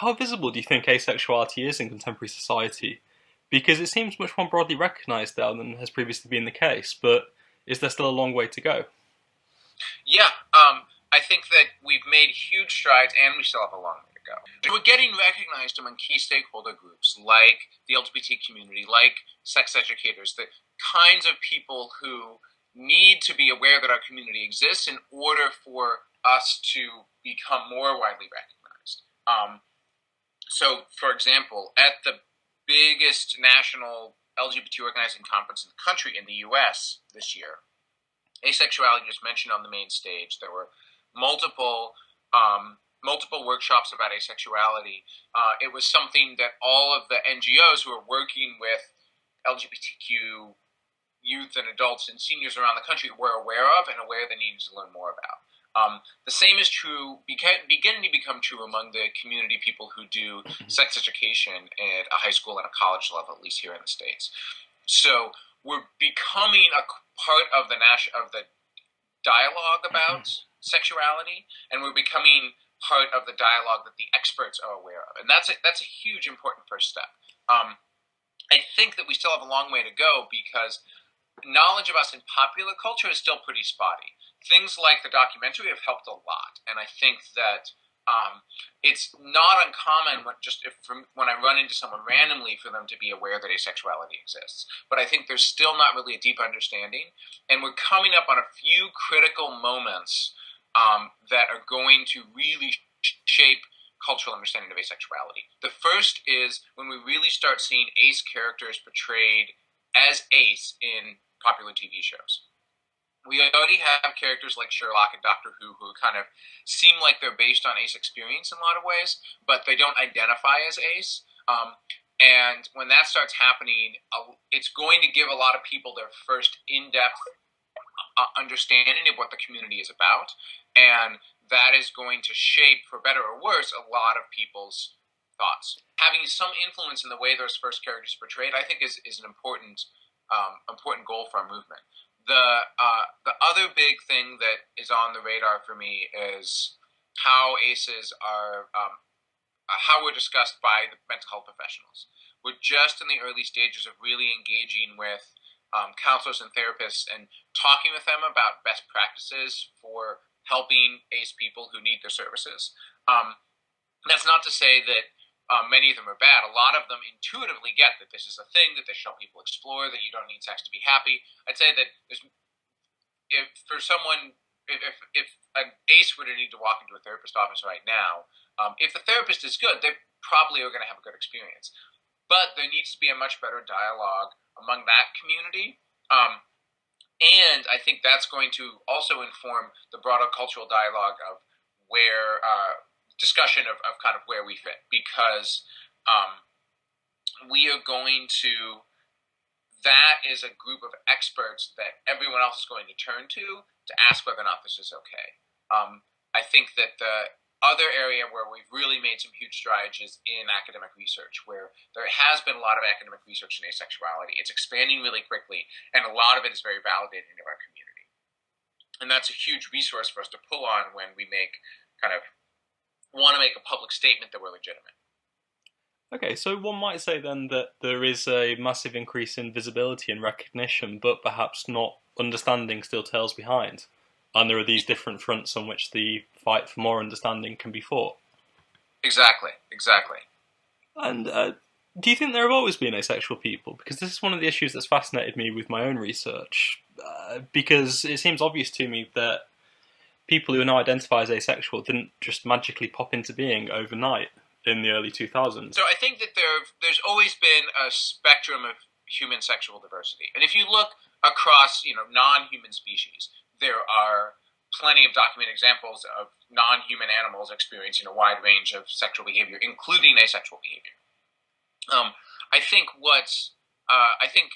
how visible do you think asexuality is in contemporary society? Because it seems much more broadly recognised now than has previously been the case, but is there still a long way to go? Yeah, I think that we've made huge strides and we still have a long way to go. We're getting recognized among key stakeholder groups like the LGBT community, like sex educators, the kinds of people who need to be aware that our community exists in order for us to become more widely recognized. So, for example, at the biggest national LGBT organizing conference in the country in the US this year, asexuality was mentioned on the main stage. There were multiple workshops about asexuality. It was something that all of the NGOs who are working with LGBTQ youth and adults and seniors around the country were aware of and aware they needed to learn more about. The same is true, beginning to become true among the community people who do sex education at a high school and a college level, at least here in the States. So we're becoming a part of the dialogue about sexuality, and we're becoming part of the dialogue that the experts are aware of, and that's a huge important first step. I think that we still have a long way to go because knowledge of us in popular culture is still pretty spotty. Things like the documentary have helped a lot, and I think that it's not uncommon when I run into someone randomly for them to be aware that asexuality exists. But I think there's still not really a deep understanding, and we're coming up on a few critical moments that are going to really shape cultural understanding of asexuality. The first is when we really start seeing ace characters portrayed as ace in popular TV shows. We already have characters like Sherlock and Doctor Who kind of seem like they're based on ace experience in a lot of ways, but they don't identify as ace. And when that starts happening, it's going to give a lot of people their first in-depth understanding of what the community is about, and that is going to shape, for better or worse, a lot of people's thoughts. Having some influence in the way those first characters are portrayed, I think, is an important goal for our movement. The other big thing that is on the radar for me is how ACEs are, how we're discussed by the mental health professionals. We're just in the early stages of really engaging with counselors and therapists and talking with them about best practices for helping ACE people who need their services. That's not to say that many of them are bad. A lot of them intuitively get that this is a thing that they should help people explore, that you don't need sex to be happy. I'd say that if an ace were to need to walk into a therapist office right now, if the therapist is good, they probably are going to have a good experience. But there needs to be a much better dialogue among that community. And I think that's going to also inform the broader cultural dialogue of where discussion of kind of where we fit, because we are going to, that is a group of experts that everyone else is going to turn to ask whether or not this is okay. I think that the other area where we've really made some huge strides is in academic research, where there has been a lot of academic research in asexuality. It's expanding really quickly, and a lot of it is very validating of our community. And that's a huge resource for us to pull on when we want to make a public statement that we're legitimate. Okay, so one might say then that there is a massive increase in visibility and recognition, but perhaps not understanding still tails behind. And there are these different fronts on which the fight for more understanding can be fought. Exactly. And do you think there have always been asexual people? Because this is one of the issues that's fascinated me with my own research. Because it seems obvious to me that people who now identify as asexual didn't just magically pop into being overnight in the early 2000s. So I think that there's always been a spectrum of human sexual diversity. And if you look across, non-human species, there are plenty of documented examples of non-human animals experiencing a wide range of sexual behavior, including asexual behavior. I think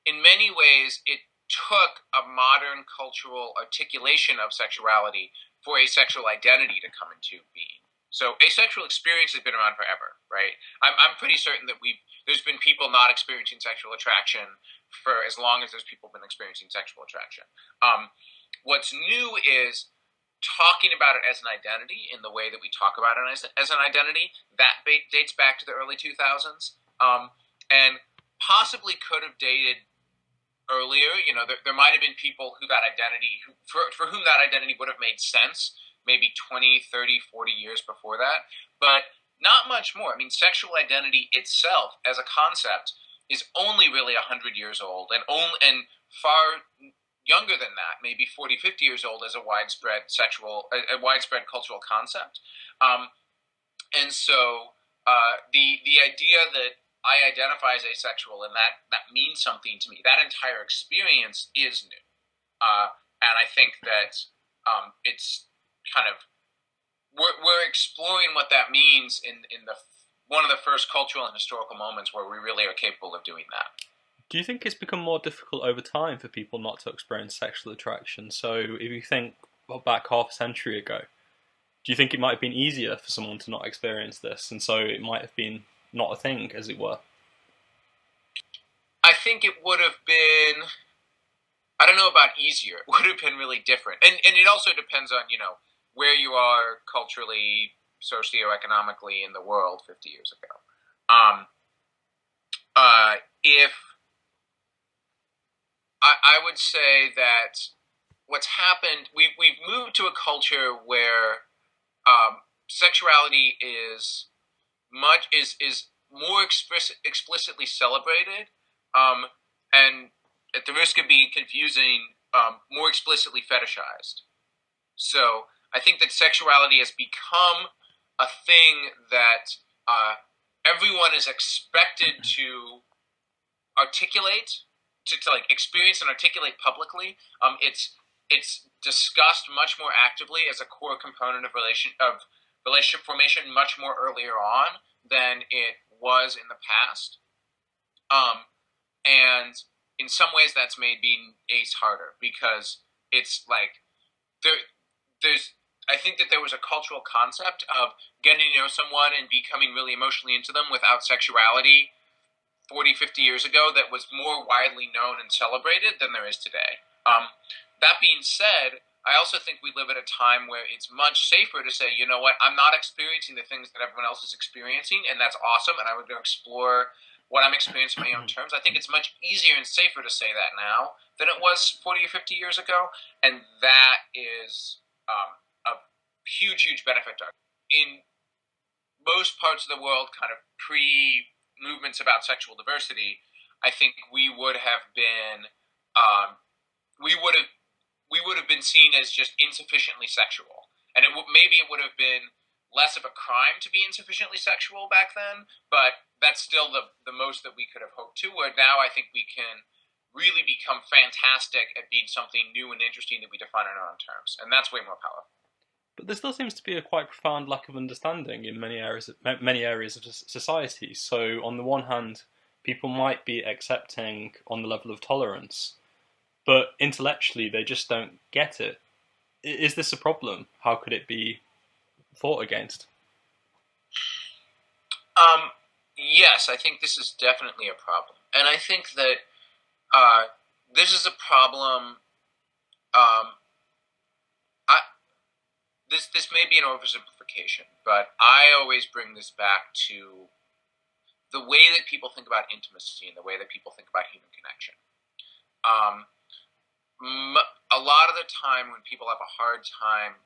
in many ways it took a modern cultural articulation of sexuality for asexual identity to come into being. So asexual experience has been around forever, right? I'm pretty certain that there's been people not experiencing sexual attraction for as long as there's people been experiencing sexual attraction. What's new is talking about it as an identity in the way that we talk about it as an identity, that dates back to the early 2000s, and possibly could have dated earlier. There might have been people who that identity, for whom that identity would have made sense, maybe 20, 30, 40 years before that, but not much more. I mean, sexual identity itself as a concept is only really 100 years old, and far younger than that, maybe 40, 50 years old as a widespread cultural concept. And so the idea that I identify as asexual and that means something to me, that entire experience is new. And I think that it's kind of, we're exploring what that means in one of the first cultural and historical moments where we really are capable of doing that. Do you think it's become more difficult over time for people not to experience sexual attraction? So if you think back half a century ago, do you think it might have been easier for someone to not experience this, and so it might have been not a thing, as it were? I think it would have been, I don't know about easier, it would have been really different. And it also depends on, where you are culturally, socioeconomically in the world 50 years ago. If I would say that what's happened, we've moved to a culture where sexuality is more explicitly celebrated, and at the risk of being confusing, more explicitly fetishized. So I think that sexuality has become a thing that everyone is expected to articulate, to like experience and articulate publicly. It's discussed much more actively as a core component of relationship formation much more earlier on than it was in the past. And in some ways that's made being ace harder, because it's like I think that there was a cultural concept of getting to know someone and becoming really emotionally into them without sexuality 40, 50 years ago that was more widely known and celebrated than there is today. That being said, I also think we live at a time where it's much safer to say, you know what, I'm not experiencing the things that everyone else is experiencing, and that's awesome, and I would go explore what I'm experiencing on my own terms. I think it's much easier and safer to say that now than it was 40 or 50 years ago, and that is a huge, huge benefit to us. In most parts of the world, kind of pre-movements about sexual diversity, I think we would have been seen as just insufficiently sexual, and maybe it would have been less of a crime to be insufficiently sexual back then, but that's still the most that we could have hoped to. Where now I think we can really become fantastic at being something new and interesting that we define on our own terms, and that's way more powerful. But there still seems to be a quite profound lack of understanding in many areas of society. So on the one hand, people might be accepting on the level of tolerance, but intellectually they just don't get it. Is this a problem? How could it be fought against? Yes, I think this is definitely a problem, and I think that this is a problem. This may be an oversimplification, but I always bring this back to the way that people think about intimacy and the way that people think about human connection. A lot of the time when people have a hard time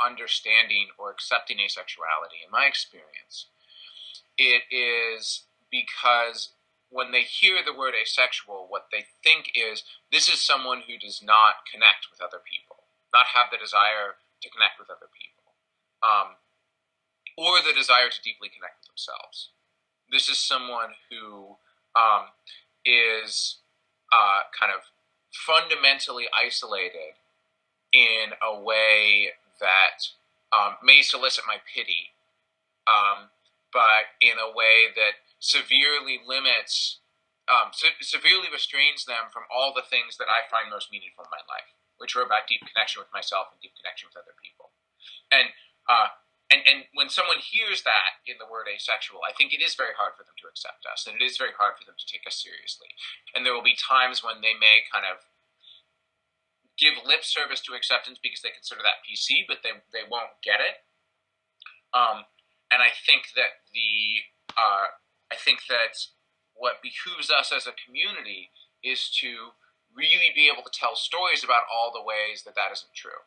understanding or accepting asexuality, in my experience, it is because when they hear the word asexual, what they think is, this is someone who does not connect with other people, not have the desire to connect with other people, or the desire to deeply connect with themselves. This is someone who is kind of fundamentally isolated in a way that may solicit my pity, but in a way that severely limits, severely restrains them from all the things that I find most meaningful in my life, which are about deep connection with myself and deep connection with other people. And when someone hears that in the word asexual, I think it is very hard for them to accept us, and it is very hard for them to take us seriously. And there will be times when they may kind of give lip service to acceptance because they consider that PC, but they won't get it. And I think that what behooves us as a community is to really be able to tell stories about all the ways that isn't true,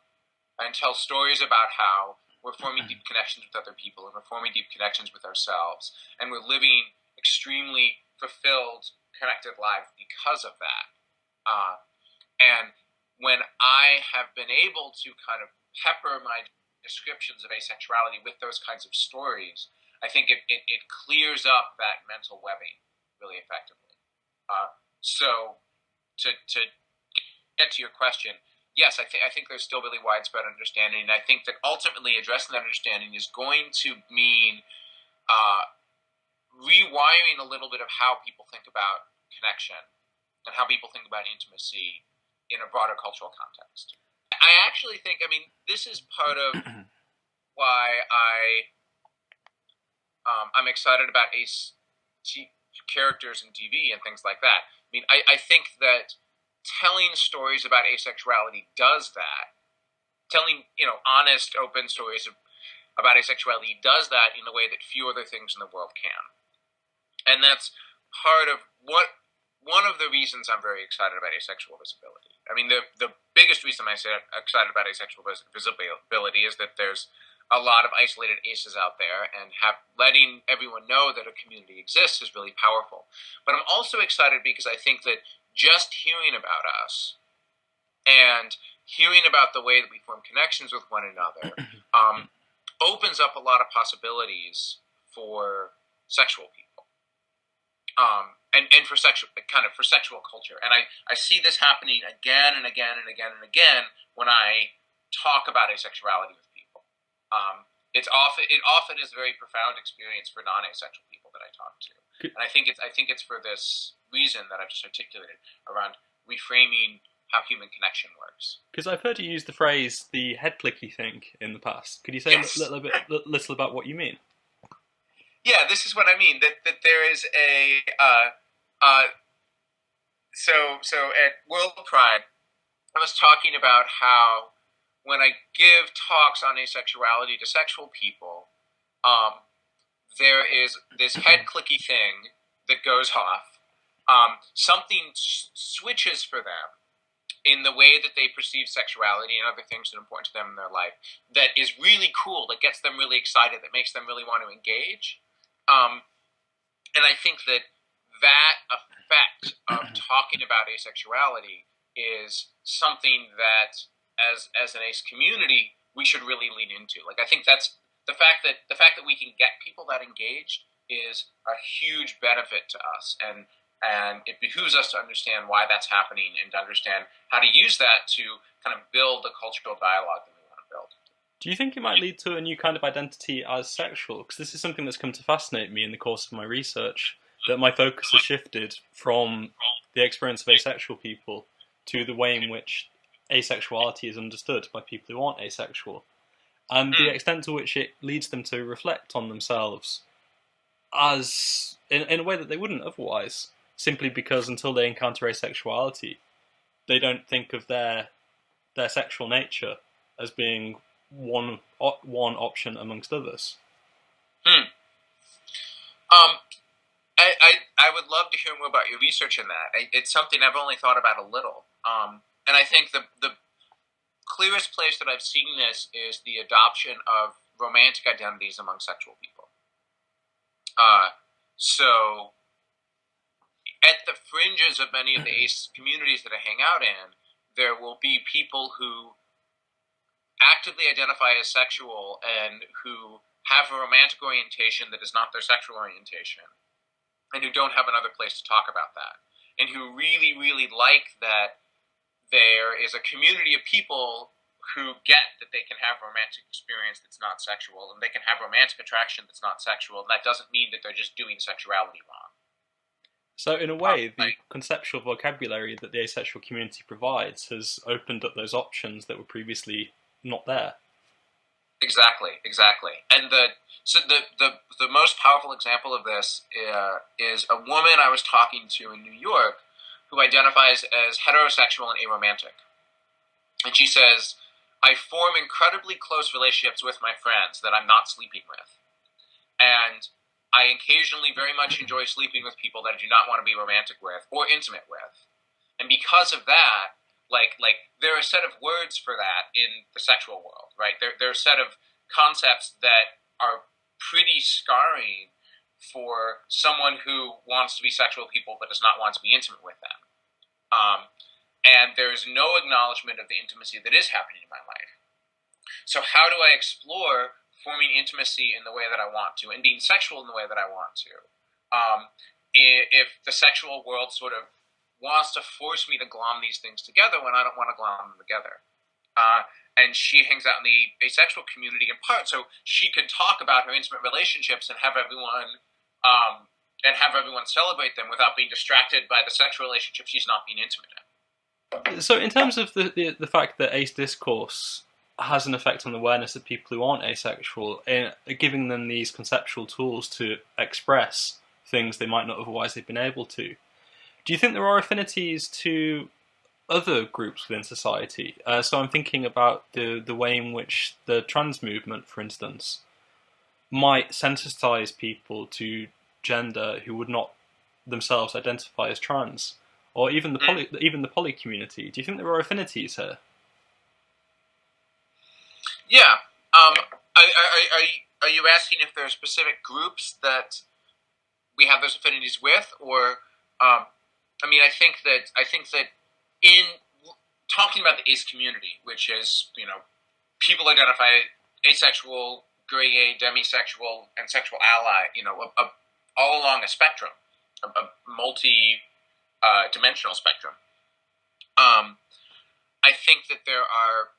and tell stories about how we're forming deep connections with other people, and we're forming deep connections with ourselves, and we're living extremely fulfilled, connected lives because of that. And when I have been able to kind of pepper my descriptions of asexuality with those kinds of stories, I think it clears up that mental webbing really effectively. So to get to your question, yes, I think there's still really widespread understanding, and I think that ultimately addressing that understanding is going to mean rewiring a little bit of how people think about connection and how people think about intimacy in a broader cultural context. I actually think, this is part of why I'm excited about characters in TV and things like that. I think that telling stories about asexuality does that. Telling, honest, open stories about asexuality does that in a way that few other things in the world can. And that's part of one of the reasons I'm very excited about asexual visibility. The biggest reason I'm excited about asexual visibility is that there's a lot of isolated aces out there, and letting everyone know that a community exists is really powerful. But I'm also excited because I think that just hearing about us and hearing about the way that we form connections with one another opens up a lot of possibilities for sexual people, and for sexual culture. And I see this happening again and again and again and again when I talk about asexuality with people. It often is a very profound experience for non-asexual people that I talk to, and I think it's for this reason that I've just articulated around reframing how human connection works. Because I've heard you use the phrase "the head clicky thing" in the past. Could you say a little about what you mean? Yeah, this is what I mean. That there is a so at World Pride, I was talking about how when I give talks on asexuality to sexual people, there is this head clicky thing that goes off. Something switches for them in the way that they perceive sexuality and other things that are important to them in their life that is really cool, that gets them really excited, that makes them really want to engage. And I think that effect of talking about asexuality is something that as an ace community we should really lean into. I think that's the fact that we can get people that engaged is a huge benefit to us, and it behooves us to understand why that's happening and to understand how to use that to kind of build the cultural dialogue that we want to build. Do you think it might lead to a new kind of identity as sexual? Because this is something that's come to fascinate me in the course of my research, that my focus has shifted from the experience of asexual people to the way in which asexuality is understood by people who aren't asexual, and the extent to which it leads them to reflect on themselves as in a way that they wouldn't otherwise, simply because until they encounter asexuality, they don't think of their sexual nature as being one option amongst others. I would love to hear more about your research in that. It's something I've only thought about a little. And I think the clearest place that I've seen this is the adoption of romantic identities among sexual people. So at the fringes of many of the ace communities that I hang out in, there will be people who actively identify as sexual and who have a romantic orientation that is not their sexual orientation, and who don't have another place to talk about that, and who really, really like that there is a community of people who get that they can have a romantic experience that's not sexual, and they can have romantic attraction that's not sexual, and that doesn't mean that they're just doing sexuality wrong. So in a way, the conceptual vocabulary that the asexual community provides has opened up those options that were previously not there. Exactly. And the most powerful example of this is a woman I was talking to in New York who identifies as heterosexual and aromantic. And she says, I form incredibly close relationships with my friends that I'm not sleeping with. And I occasionally very much enjoy sleeping with people that I do not want to be romantic with or intimate with. And because of that, like there are a set of words for that in the sexual world, right? There are a set of concepts that are pretty scarring for someone who wants to be sexual with people but does not want to be intimate with them. And there's no acknowledgement of the intimacy that is happening in my life. So how do I explore forming intimacy in the way that I want to and being sexual in the way that I want to? If the sexual world sort of wants to force me to glom these things together when I don't want to glom them together. And she hangs out in the asexual community in part so she could talk about her intimate relationships and have everyone celebrate them without being distracted by the sexual relationship she's not being intimate in. So, in terms of the fact that ace discourse has an effect on the awareness of people who aren't asexual, in giving them these conceptual tools to express things they might not otherwise have been able to, do you think there are affinities to other groups within society? So I'm thinking about the way in which the trans movement, for instance, might sensitize people to gender who would not themselves identify as trans, or even the poly community. Do you think there are affinities here? Yeah. Are you asking if there are specific groups that we have those affinities with, or I think that in talking about the ace community, which is people identify asexual, gray, demisexual, and sexual ally, all along a spectrum, a multi dimensional spectrum. I think that there are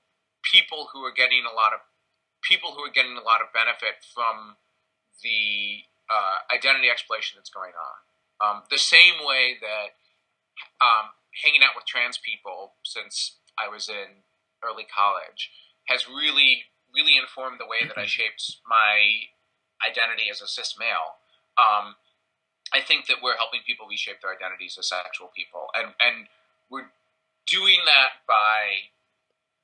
people who are getting a lot of benefit from the identity exploration that's going on. The same way that hanging out with trans people since I was in early college has really, really informed the way that I shaped my identity as a cis male. I think that we're helping people reshape their identities as sexual people, and we're doing that by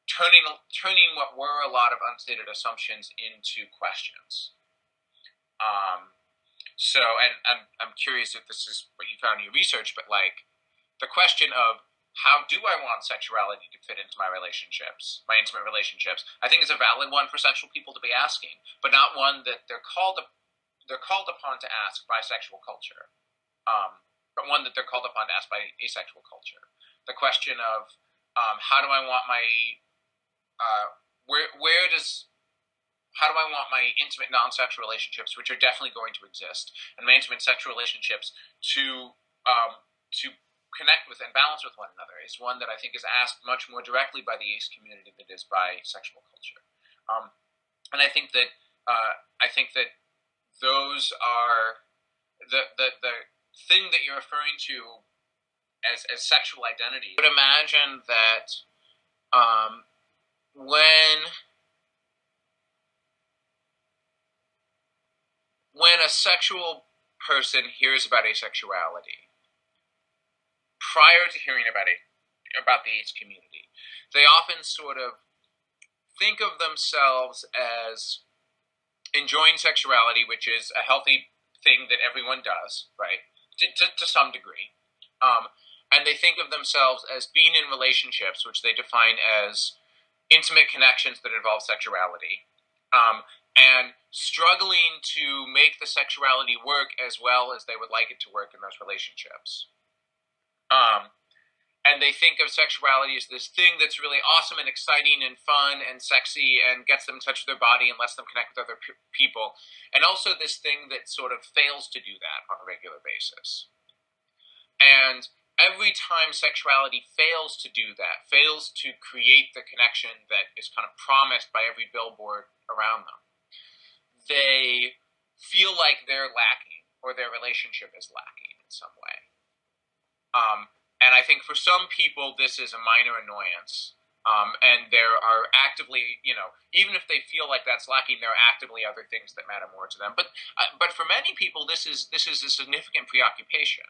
turning what were a lot of unstated assumptions into questions. I'm curious if this is what you found in your research, but the question of how do I want sexuality to fit into my relationships, my intimate relationships, I think is a valid one for sexual people to be asking, but not one that they're called upon to ask by sexual culture, but one that they're called upon to ask by asexual culture. The question of how do I want my how do I want my intimate non-sexual relationships, which are definitely going to exist, and my intimate sexual relationships to connect with and balance with one another is one that I think is asked much more directly by the ace community than it is by sexual culture. And I think that those are the thing that you're referring to as sexual identity. I would imagine that when a sexual person hears about asexuality, prior to hearing about the ace community, they often sort of think of themselves as enjoying sexuality, which is a healthy thing that everyone does, right, to some degree. And they think of themselves as being in relationships, which they define as intimate connections that involve sexuality, and struggling to make the sexuality work as well as they would like it to work in those relationships. And they think of sexuality as this thing that's really awesome and exciting and fun and sexy and gets them in touch with their body and lets them connect with other people. And also this thing that sort of fails to do that on a regular basis. And every time sexuality fails to do that, fails to create the connection that is kind of promised by every billboard around them, they feel like they're lacking or their relationship is lacking in some way. And I think for some people, this is a minor annoyance. And there are actively, even if they feel like that's lacking, there are actively other things that matter more to them. But for many people, this is a significant preoccupation.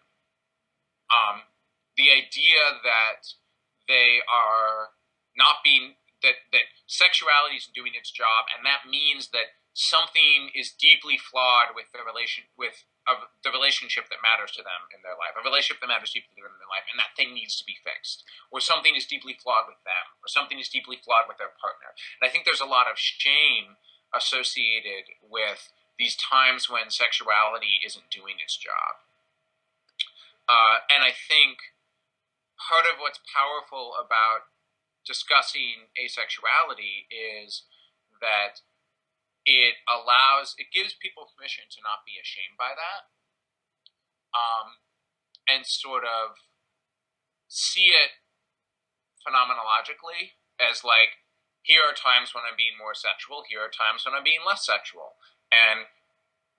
The idea that they are that sexuality isn't doing its job, and that means that something is deeply flawed with the relationship that matters to them in their life, a relationship that matters deeply to them in their life, and that thing needs to be fixed, or something is deeply flawed with them, or something is deeply flawed with their partner. And I think there's a lot of shame associated with these times when sexuality isn't doing its job. And I think part of what's powerful about discussing asexuality is that it gives people permission to not be ashamed by that, and sort of see it phenomenologically as like, here are times when I'm being more sexual, here are times when I'm being less sexual. And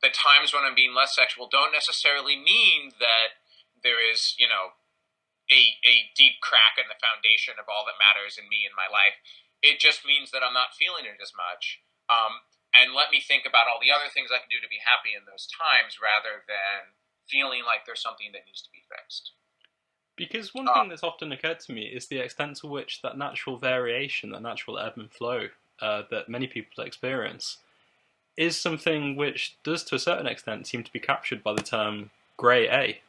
the times when I'm being less sexual don't necessarily mean that there is, a deep crack in the foundation of all that matters in me in my life. It just means that I'm not feeling it as much. And let me think about all the other things I can do to be happy in those times rather than feeling like there's something that needs to be fixed. Because one thing that's often occurred to me is the extent to which that natural variation, that natural ebb and flow that many people experience, is something which does, to a certain extent, seem to be captured by the term grey A.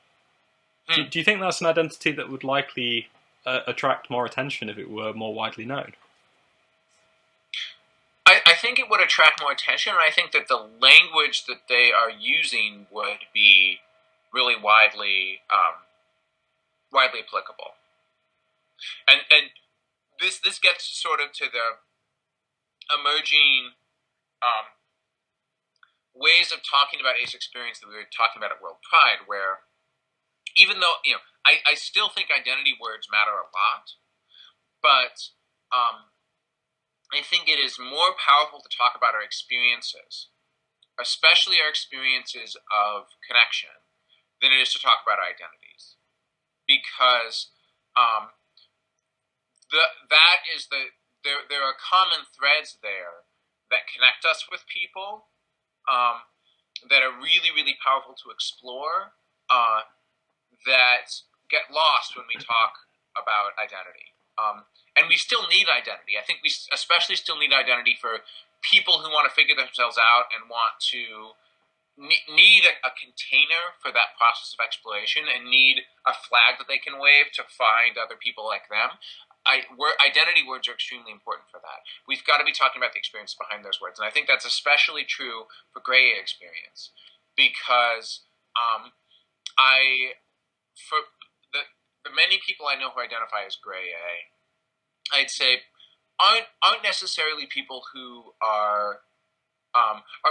Do you think that's an identity that would likely attract more attention if it were more widely known? I think it would attract more attention, and I think that the language that they are using would be really widely applicable. And this gets sort of to the emerging ways of talking about ace experience that we were talking about at World Pride, where even though, I still think identity words matter a lot, but I think it is more powerful to talk about our experiences, especially our experiences of connection, than it is to talk about our identities. Because there are common threads there that connect us with people, that are really, really powerful to explore, that get lost when we talk about identity. And we still need identity. I think we especially still need identity for people who want to figure themselves out and want to need a container for that process of exploration, and need a flag that they can wave to find other people like them. Identity words are extremely important for that. We've got to be talking about the experience behind those words, and I think that's especially true for gray experience, because for the many people I know who identify as gray A, I'd say aren't necessarily people who are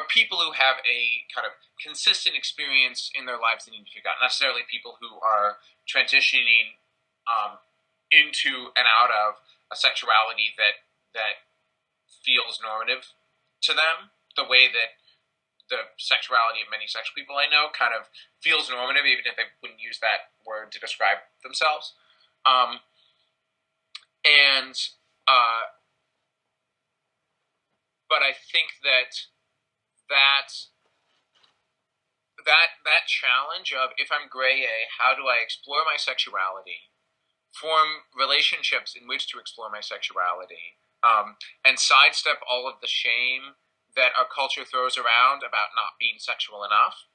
people who have a kind of consistent experience in their lives that need to be forgotten. Not necessarily people who are transitioning into and out of a sexuality that feels normative to them, the way that the sexuality of many sexual people I know kind of feels normative, even if they wouldn't use that word to describe themselves. But I think that challenge of, if I'm gray A, how do I explore my sexuality, form relationships in which to explore my sexuality, and sidestep all of the shame that our culture throws around about not being sexual enough,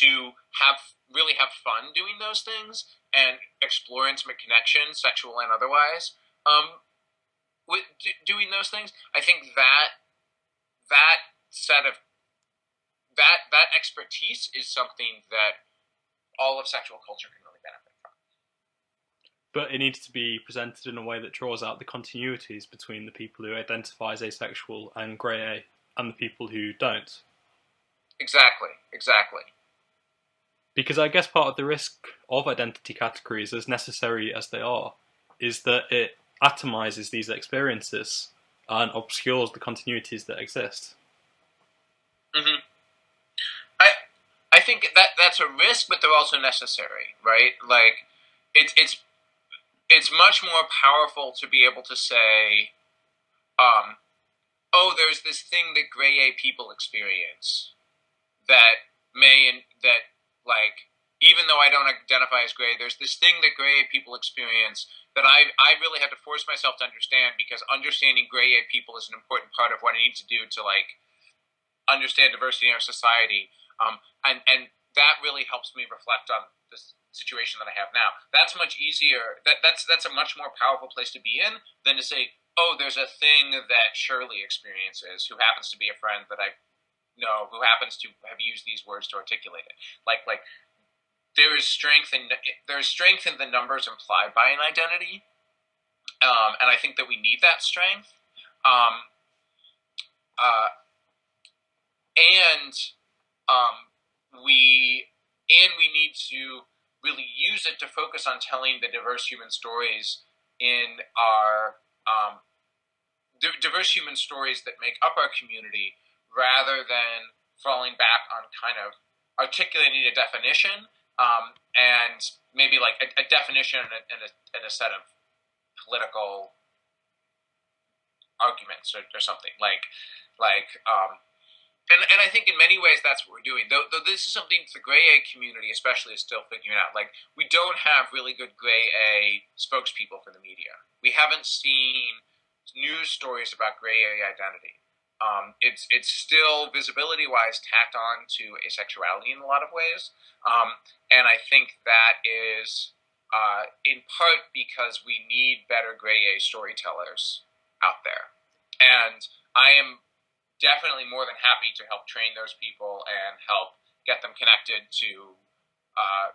to really have fun doing those things and explore intimate connection, sexual and otherwise, with doing those things. I think that expertise is something that all of sexual culture can really benefit from. But it needs to be presented in a way that draws out the continuities between the people who identify as asexual and grey A and the people who don't. Exactly. Because I guess part of the risk of identity categories, as necessary as they are, is that it atomizes these experiences and obscures the continuities that exist. Mm-hmm. I think that's a risk, but they're also necessary, right? Like, it's much more powerful to be able to say, there's this thing that gray A people experience that even though I don't identify as gray, there's this thing that gray people experience that I really had to force myself to understand, because understanding gray people is an important part of what I need to do to like understand diversity in our society. And that really helps me reflect on this situation that I have now. That's much easier. That's a much more powerful place to be in than to say, oh, there's a thing that Shirley experiences, who happens to be a friend that I know, who happens to have used these words to articulate it. Like there is strength in the numbers implied by an identity, and I think that we need that strength. We need to really use it to focus on telling the diverse human stories in our diverse human stories that make up our community, rather than falling back on kind of articulating a definition, and maybe like a definition and a set of political arguments or something and I think in many ways that's what we're doing. Though this is something the Gray A community especially is still figuring out. Like, we don't have really good Gray A spokespeople for the media. We haven't seen news stories about Gray A identity. It's still visibility-wise tacked on to asexuality in a lot of ways, and I think that is in part because we need better Gray A storytellers out there, and I am definitely more than happy to help train those people and help get them connected to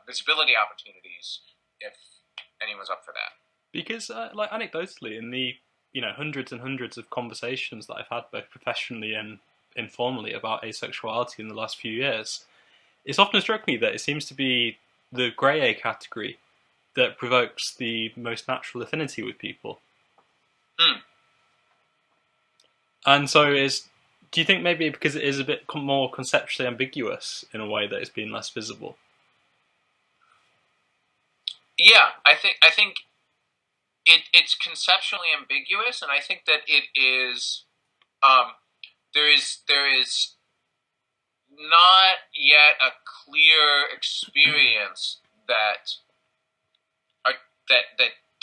visibility opportunities if anyone's up for that. Because, like, anecdotally, in the hundreds and hundreds of conversations that I've had both professionally and informally about asexuality in the last few years, it's often struck me that it seems to be the grey A category that provokes the most natural affinity with people. And so do you think maybe because it is a bit more conceptually ambiguous in a way that it's been less visible? Yeah, I think it's conceptually ambiguous, and I think that it is there is not yet a clear experience that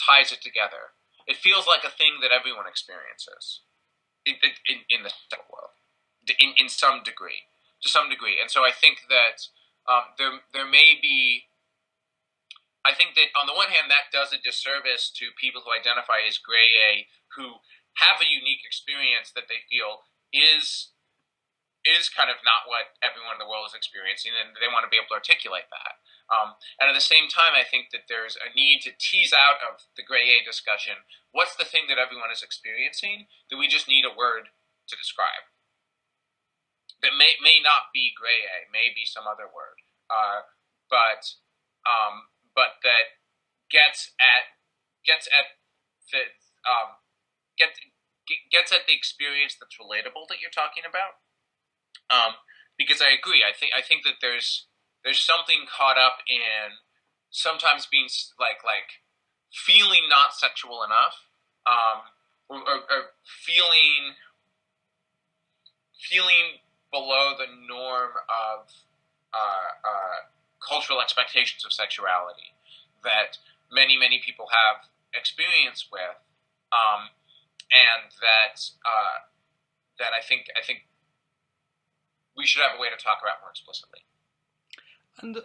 ties it together. It feels like a thing that everyone experiences in the sex world, in some degree, to some degree. And so I think that there may be. I think that on the one hand, that does a disservice to people who identify as Gray A, who have a unique experience that they feel is kind of not what everyone in the world is experiencing, and they want to be able to articulate that. And at the same time, I think that there's a need to tease out of the Gray A discussion what's the thing that everyone is experiencing that we just need a word to describe. That may not be Gray A, may be some other word, but that gets at the experience that's relatable that you're talking about. Because I agree, I think that there's something caught up in sometimes being like feeling not sexual enough, or feeling below the norm of cultural expectations of sexuality that many people have experience with, and that I think we should have a way to talk about more explicitly. And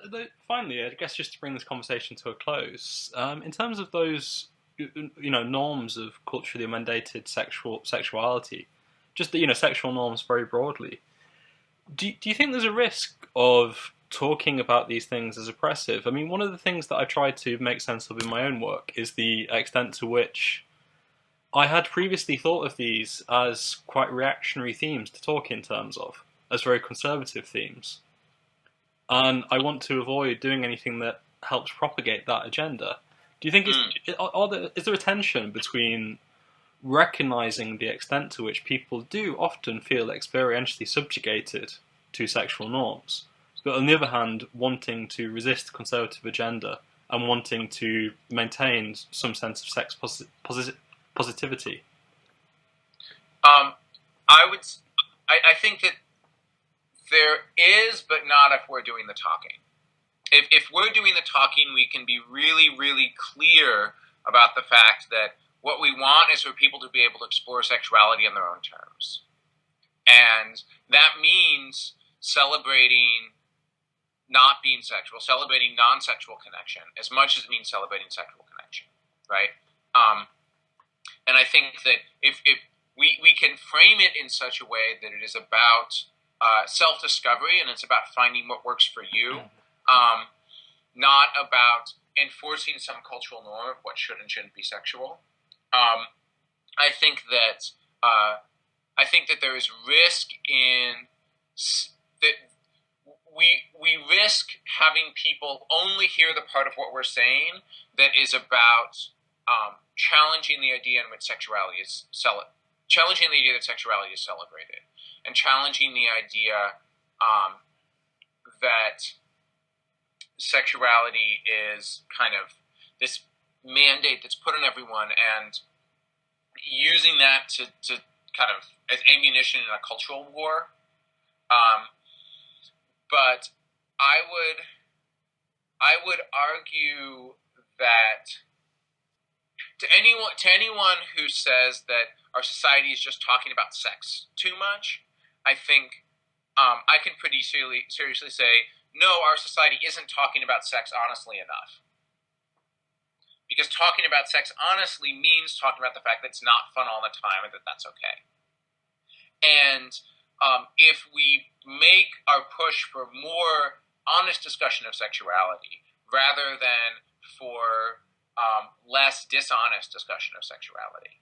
finally, I guess just to bring this conversation to a close, in terms of those norms of culturally mandated sexuality, just the sexual norms very broadly, do you think there's a risk of talking about these things as oppressive? I mean, one of the things that I tried to make sense of in my own work is the extent to which I had previously thought of these as quite reactionary themes to talk in terms of, as very conservative themes. And I want to avoid doing anything that helps propagate that agenda. Do you think is there a tension between recognizing the extent to which people do often feel experientially subjugated to sexual norms, but on the other hand, wanting to resist the conservative agenda and wanting to maintain some sense of sex positivity? I think that there is, but not if we're doing the talking. if we're doing the talking, we can be really, really clear about the fact that what we want is for people to be able to explore sexuality on their own terms. And that means celebrating not being sexual, celebrating non-sexual connection, as much as it means celebrating sexual connection, right? And I think that if we can frame it in such a way that it is about self-discovery and it's about finding what works for you, not about enforcing some cultural norm of what should and shouldn't be sexual. I think that there is risk in that we risk having people only hear the part of what we're saying that is about challenging the idea in which sexuality is challenging the idea that sexuality is celebrated, and challenging the idea that sexuality is kind of this mandate that's put on everyone, and using that to kind of as ammunition in a cultural war. But I would argue that to anyone who says that our society is just talking about sex too much, I think I can pretty seriously say, no, our society isn't talking about sex honestly enough. Because talking about sex honestly means talking about the fact that it's not fun all the time and that that's okay. And if we make our push for more honest discussion of sexuality rather than for less dishonest discussion of sexuality,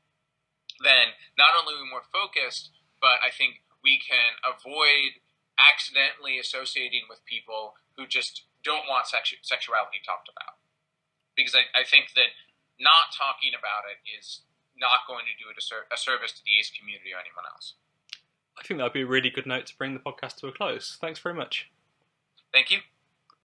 then not only are we more focused, but I think we can avoid accidentally associating with people who just don't want sexuality talked about. Because I think that not talking about it is not going to do it a service to the ace community or anyone else. I think that would be a really good note to bring the podcast to a close. Thanks very much. Thank you.